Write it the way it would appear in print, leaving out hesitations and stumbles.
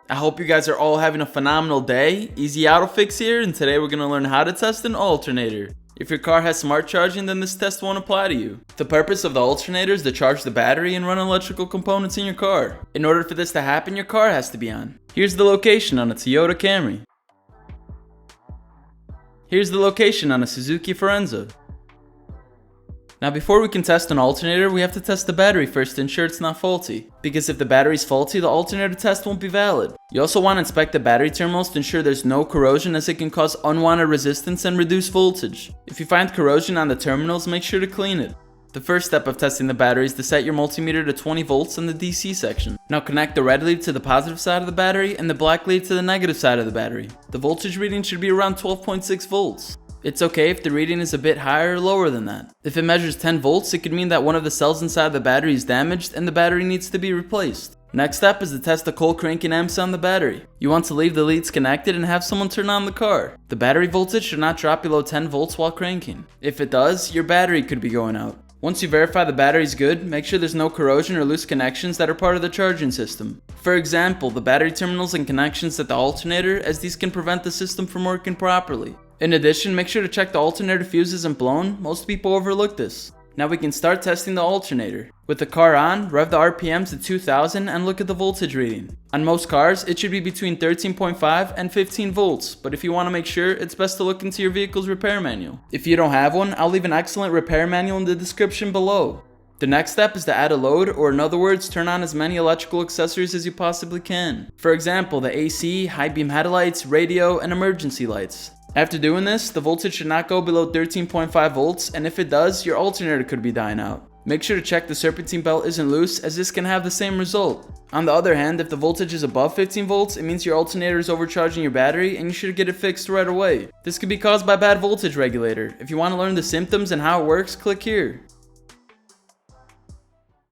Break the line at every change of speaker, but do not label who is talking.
I hope you guys are all having a phenomenal day. EasyAutoFix here, and today we're going to learn how to test an alternator. If your car has smart charging, then this test won't apply to you. The purpose of the alternator is to charge the battery and run electrical components in your car. In order for this to happen, your car has to be on. Here's the location on a Toyota Camry. Here's the location on a Suzuki Forenza. Now before we can test an alternator, we have to test the battery first to ensure it's not faulty. Because if the battery is faulty, the alternator test won't be valid. You also want to inspect the battery terminals to ensure there's no corrosion, as it can cause unwanted resistance and reduce voltage. If you find corrosion on the terminals, make sure to clean it. The first step of testing the battery is to set your multimeter to 20 volts in the DC section. Now connect the red lead to the positive side of the battery and the black lead to the negative side of the battery. The voltage reading should be around 12.6 volts. It's okay if the reading is a bit higher or lower than that. If it measures 10 volts, it could mean that one of the cells inside the battery is damaged and the battery needs to be replaced. Next step is to test the cold cranking amps on the battery. You want to leave the leads connected and have someone turn on the car. The battery voltage should not drop below 10 volts while cranking. If it does, your battery could be going out. Once you verify the battery is good, make sure there's no corrosion or loose connections that are part of the charging system. For example, the battery terminals and connections at the alternator, as these can prevent the system from working properly. In addition, make sure to check the alternator fuse isn't blown. Most people overlook this. Now we can start testing the alternator. With the car on, rev the RPMs to 2000 and look at the voltage reading. On most cars, it should be between 13.5 and 15 volts, but if you want to make sure, it's best to look into your vehicle's repair manual. If you don't have one, I'll leave an excellent repair manual in the description below. The next step is to add a load, or in other words, turn on as many electrical accessories as you possibly can. For example, the AC, high beam headlights, radio, and emergency lights. After doing this, the voltage should not go below 13.5 volts, and if it does, your alternator could be dying out. Make sure to check the serpentine belt isn't loose, as this can have the same result. On the other hand, if the voltage is above 15 volts, it means your alternator is overcharging your battery and you should get it fixed right away. This could be caused by bad voltage regulator. If you want to learn the symptoms and how it works, click here.